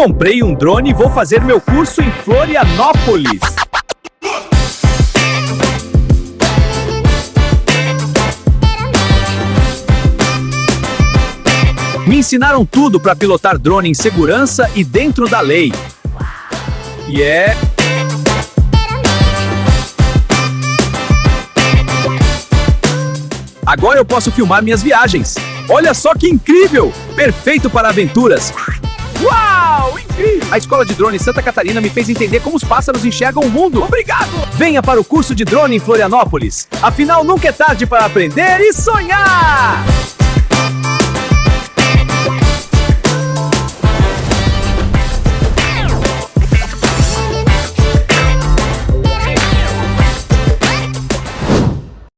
Comprei um drone e vou fazer meu curso em Florianópolis. Me ensinaram tudo para pilotar drone em segurança e dentro da lei. Agora eu posso filmar minhas viagens. Olha só que incrível! Perfeito para aventuras. Uau, incrível! A escola de drone Santa Catarina me fez entender como os pássaros enxergam o mundo. Obrigado! Venha para o curso de drone em Florianópolis. Afinal, nunca é tarde para aprender e sonhar!